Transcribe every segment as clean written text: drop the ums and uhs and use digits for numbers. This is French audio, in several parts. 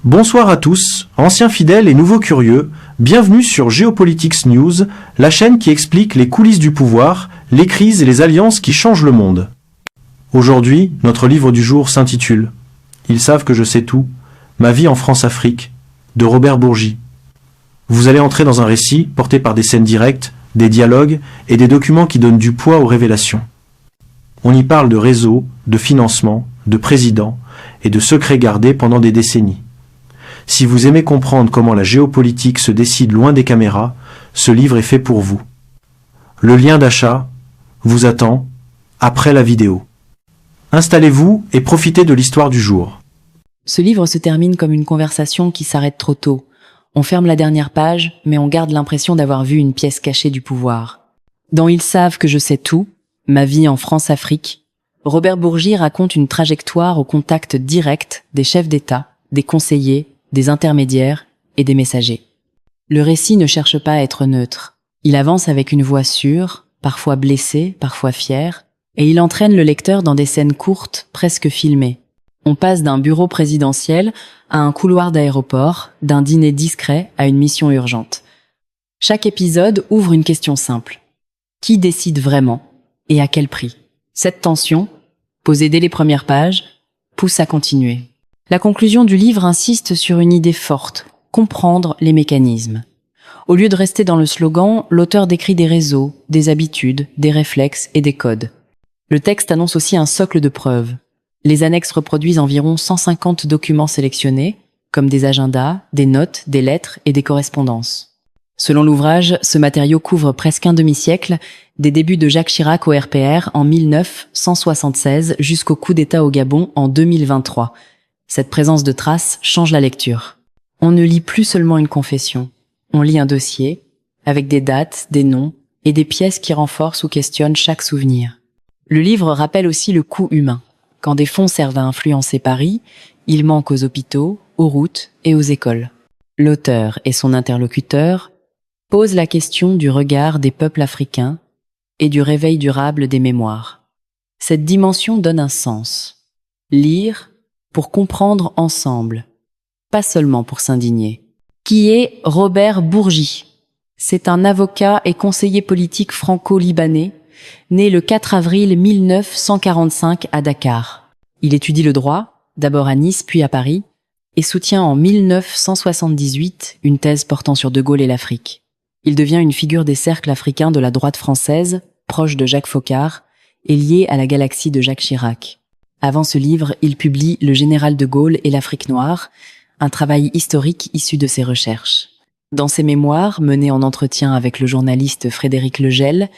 Bonsoir à tous, anciens fidèles et nouveaux curieux, bienvenue sur Geopolitics News, la chaîne qui explique les coulisses du pouvoir, les crises et les alliances qui changent le monde. Aujourd'hui, notre livre du jour s'intitule « Ils savent que je sais tout, ma vie en France-Afrique » de Robert Bourgi. Vous allez entrer dans un récit porté par des scènes directes, des dialogues et des documents qui donnent du poids aux révélations. On y parle de réseaux, de financement, de présidents et de secrets gardés pendant des décennies. Si vous aimez comprendre comment la géopolitique se décide loin des caméras, ce livre est fait pour vous. Le lien d'achat vous attend après la vidéo. Installez-vous et profitez de l'histoire du jour. Ce livre se termine comme une conversation qui s'arrête trop tôt. On ferme la dernière page, mais on garde l'impression d'avoir vu une pièce cachée du pouvoir. Dans Ils savent que je sais tout, ma vie en France-Afrique, Robert Bourgi raconte une trajectoire au contact direct des chefs d'État, des conseillers, des intermédiaires et des messagers. Le récit ne cherche pas à être neutre. Il avance avec une voix sûre, parfois blessée, parfois fière, et il entraîne le lecteur dans des scènes courtes, presque filmées. On passe d'un bureau présidentiel à un couloir d'aéroport, d'un dîner discret à une mission urgente. Chaque épisode ouvre une question simple. Qui décide vraiment et à quel prix? Cette tension, posée dès les premières pages, pousse à continuer. La conclusion du livre insiste sur une idée forte, comprendre les mécanismes. Au lieu de rester dans le slogan, l'auteur décrit des réseaux, des habitudes, des réflexes et des codes. Le texte annonce aussi un socle de preuves. Les annexes reproduisent environ 150 documents sélectionnés, comme des agendas, des notes, des lettres et des correspondances. Selon l'ouvrage, ce matériau couvre presque un demi-siècle, des débuts de Jacques Chirac au RPR en 1976 jusqu'au coup d'État au Gabon en 2023. Cette présence de traces change la lecture. On ne lit plus seulement une confession, on lit un dossier, avec des dates, des noms et des pièces qui renforcent ou questionnent chaque souvenir. Le livre rappelle aussi le coût humain. Quand des fonds servent à influencer Paris, il manque aux hôpitaux, aux routes et aux écoles. L'auteur et son interlocuteur posent la question du regard des peuples africains et du réveil durable des mémoires. Cette dimension donne un sens. Lire pour comprendre ensemble, pas seulement pour s'indigner. Qui est Robert Bourgi? C'est un avocat et conseiller politique franco-libanais, né le 4 avril 1945 à Dakar. Il étudie le droit, d'abord à Nice puis à Paris, et soutient en 1978 une thèse portant sur De Gaulle et l'Afrique. Il devient une figure des cercles africains de la droite française, proche de Jacques Foccart, et lié à la galaxie de Jacques Chirac. Avant ce livre, il publie Le général de Gaulle et l'Afrique noire, un travail historique issu de ses recherches. Dans ses mémoires, menés en entretien avec le journaliste Frédéric Legel,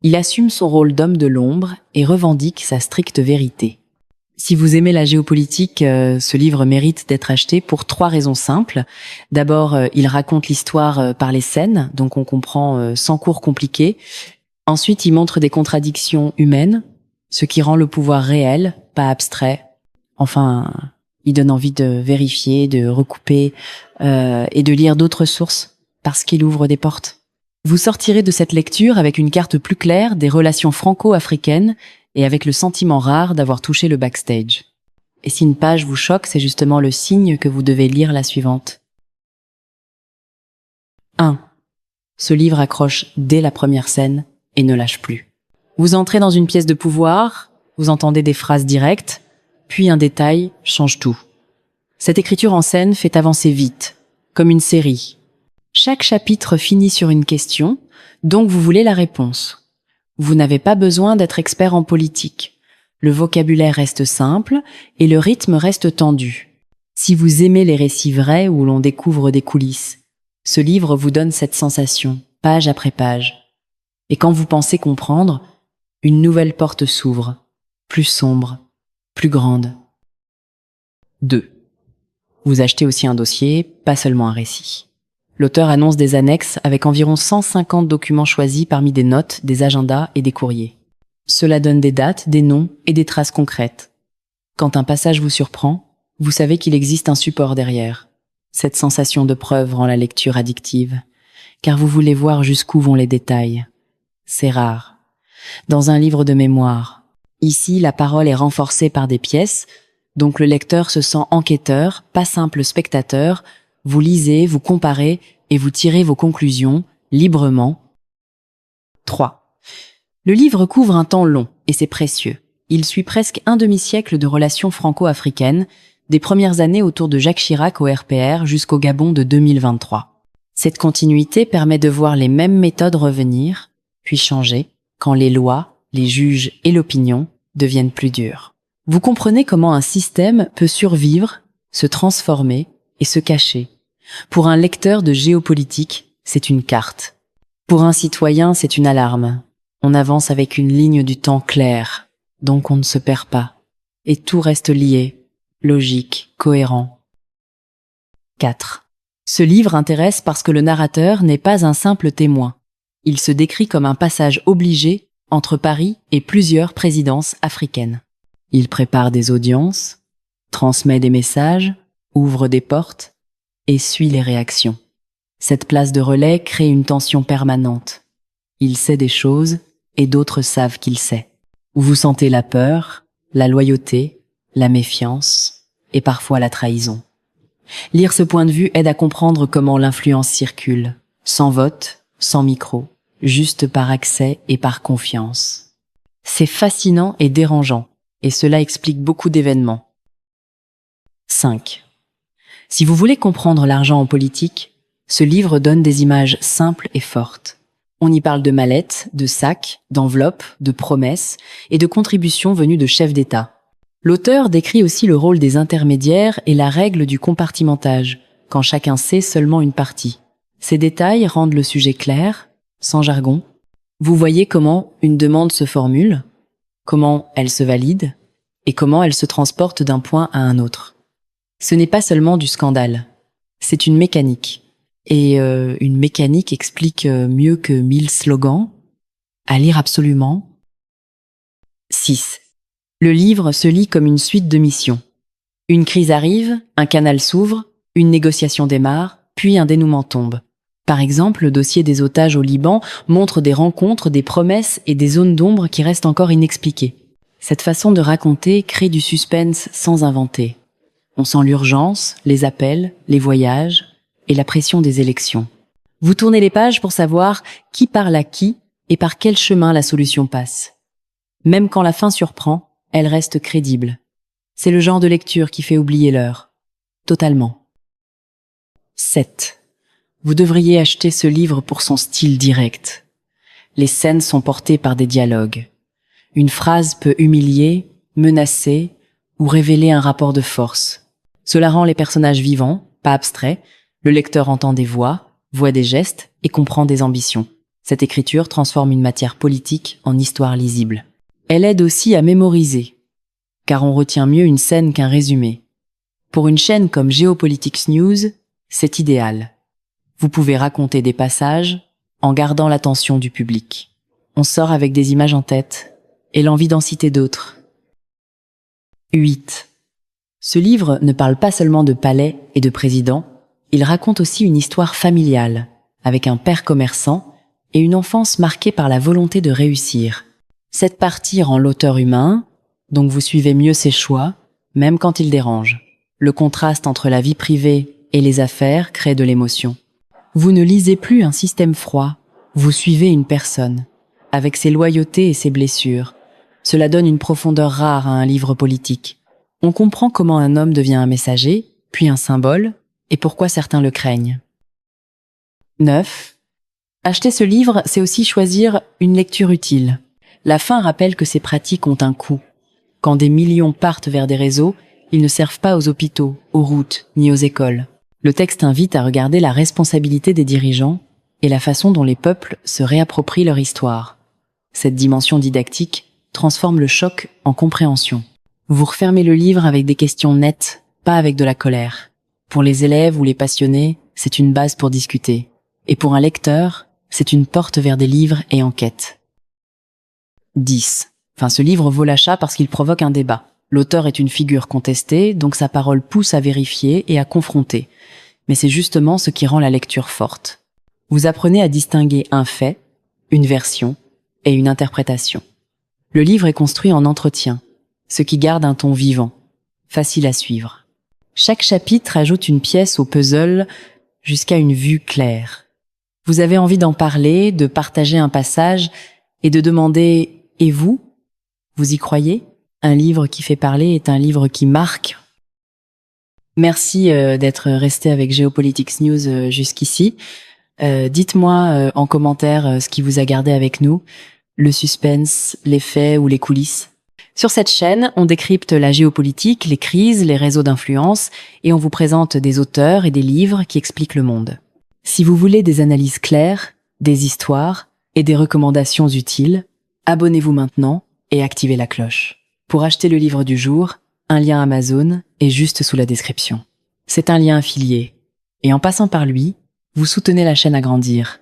il assume son rôle d'homme de l'ombre et revendique sa stricte vérité. Si vous aimez la géopolitique, ce livre mérite d'être acheté pour 3 raisons simples. D'abord, il raconte l'histoire par les scènes, donc on comprend sans cours compliqués. Ensuite, il montre des contradictions humaines, ce qui rend le pouvoir réel, pas abstrait. Enfin, il donne envie de vérifier, de recouper et de lire d'autres sources, parce qu'il ouvre des portes. Vous sortirez de cette lecture avec une carte plus claire des relations franco-africaines et avec le sentiment rare d'avoir touché le backstage. Et si une page vous choque, c'est justement le signe que vous devez lire la suivante. 1. Ce livre accroche dès la première scène et ne lâche plus. Vous entrez dans une pièce de pouvoir, vous entendez des phrases directes, puis un détail change tout. Cette écriture en scène fait avancer vite, comme une série. Chaque chapitre finit sur une question, donc vous voulez la réponse. Vous n'avez pas besoin d'être expert en politique. Le vocabulaire reste simple et le rythme reste tendu. Si vous aimez les récits vrais où l'on découvre des coulisses, ce livre vous donne cette sensation, page après page. Et quand vous pensez comprendre, une nouvelle porte s'ouvre, plus sombre, plus grande. 2. Vous achetez aussi un dossier, pas seulement un récit. L'auteur annonce des annexes avec environ 150 documents choisis parmi des notes, des agendas et des courriers. Cela donne des dates, des noms et des traces concrètes. Quand un passage vous surprend, vous savez qu'il existe un support derrière. Cette sensation de preuve rend la lecture addictive, car vous voulez voir jusqu'où vont les détails. C'est rare. Dans un livre de mémoire, ici la parole est renforcée par des pièces, Donc le lecteur se sent enquêteur, pas simple spectateur. Vous lisez, vous comparez et vous tirez vos conclusions librement. 3. Le livre couvre un temps long et c'est précieux. Il suit presque un demi-siècle de relations franco-africaines, des premières années autour de Jacques Chirac au RPR jusqu'au Gabon de 2023. Cette continuité permet de voir les mêmes méthodes revenir, puis changer, quand les lois, les juges et l'opinion deviennent plus dures. Vous comprenez comment un système peut survivre, se transformer et se cacher. Pour un lecteur de géopolitique, c'est une carte. Pour un citoyen, c'est une alarme. On avance avec une ligne du temps claire, donc on ne se perd pas. Et tout reste lié, logique, cohérent. 4. Ce livre intéresse parce que le narrateur n'est pas un simple témoin. Il se décrit comme un passage obligé entre Paris et plusieurs présidences africaines. Il prépare des audiences, transmet des messages, ouvre des portes et suit les réactions. Cette place de relais crée une tension permanente. Il sait des choses et d'autres savent qu'il sait. Vous sentez la peur, la loyauté, la méfiance et parfois la trahison. Lire ce point de vue aide à comprendre comment l'influence circule, sans vote, sans micro, juste par accès et par confiance. C'est fascinant et dérangeant, et cela explique beaucoup d'événements. 5. Si vous voulez comprendre l'argent en politique, ce livre donne des images simples et fortes. On y parle de mallettes, de sacs, d'enveloppes, de promesses et de contributions venues de chefs d'État. L'auteur décrit aussi le rôle des intermédiaires et la règle du compartimentage, quand chacun sait seulement une partie. Ces détails rendent le sujet clair, sans jargon. Vous voyez comment une demande se formule, comment elle se valide et comment elle se transporte d'un point à un autre. Ce n'est pas seulement du scandale, c'est une mécanique. Et une mécanique explique mieux que 1000 slogans. À lire absolument. 6. Le livre se lit comme une suite de missions. Une crise arrive, un canal s'ouvre, une négociation démarre, puis un dénouement tombe. Par exemple, le dossier des otages au Liban montre des rencontres, des promesses et des zones d'ombre qui restent encore inexpliquées. Cette façon de raconter crée du suspense sans inventer. On sent l'urgence, les appels, les voyages et la pression des élections. Vous tournez les pages pour savoir qui parle à qui et par quel chemin la solution passe. Même quand la fin surprend, elle reste crédible. C'est le genre de lecture qui fait oublier l'heure. Totalement. 7. Vous devriez acheter ce livre pour son style direct. Les scènes sont portées par des dialogues. Une phrase peut humilier, menacer ou révéler un rapport de force. Cela rend les personnages vivants, pas abstraits. Le lecteur entend des voix, voit des gestes et comprend des ambitions. Cette écriture transforme une matière politique en histoire lisible. Elle aide aussi à mémoriser, car on retient mieux une scène qu'un résumé. Pour une chaîne comme Geopolitics News, c'est idéal. Vous pouvez raconter des passages en gardant l'attention du public. On sort avec des images en tête et l'envie d'en citer d'autres. 8. Ce livre ne parle pas seulement de palais et de présidents, il raconte aussi une histoire familiale, avec un père commerçant et une enfance marquée par la volonté de réussir. Cette partie rend l'auteur humain, donc vous suivez mieux ses choix, même quand il dérange. Le contraste entre la vie privée et les affaires crée de l'émotion. Vous ne lisez plus un système froid, vous suivez une personne, avec ses loyautés et ses blessures. Cela donne une profondeur rare à un livre politique. On comprend comment un homme devient un messager, puis un symbole, et pourquoi certains le craignent. 9. Acheter ce livre, c'est aussi choisir une lecture utile. La fin rappelle que ces pratiques ont un coût. Quand des millions partent vers des réseaux, ils ne servent pas aux hôpitaux, aux routes, ni aux écoles. Le texte invite à regarder la responsabilité des dirigeants et la façon dont les peuples se réapproprient leur histoire. Cette dimension didactique transforme le choc en compréhension. Vous refermez le livre avec des questions nettes, pas avec de la colère. Pour les élèves ou les passionnés, c'est une base pour discuter. Et pour un lecteur, c'est une porte vers des livres et enquêtes. 10. Ce livre vaut l'achat parce qu'il provoque un débat. L'auteur est une figure contestée, donc sa parole pousse à vérifier et à confronter. Mais c'est justement ce qui rend la lecture forte. Vous apprenez à distinguer un fait, une version et une interprétation. Le livre est construit en entretien, ce qui garde un ton vivant. facile à suivre. Chaque chapitre ajoute une pièce au puzzle jusqu'à une vue claire. Vous avez envie d'en parler, de partager un passage et de demander « Et vous ? Vous y croyez ?» Un livre qui fait parler est un livre qui marque. Merci d'être resté avec Geopolitics News jusqu'ici. Dites-moi en commentaire ce qui vous a gardé avec nous, le suspense, les faits ou les coulisses. Sur cette chaîne, on décrypte la géopolitique, les crises, les réseaux d'influence et on vous présente des auteurs et des livres qui expliquent le monde. Si vous voulez des analyses claires, des histoires et des recommandations utiles, abonnez-vous maintenant et activez la cloche. Pour acheter le livre du jour, un lien Amazon est juste sous la description. C'est un lien affilié et en passant par lui, vous soutenez la chaîne à grandir.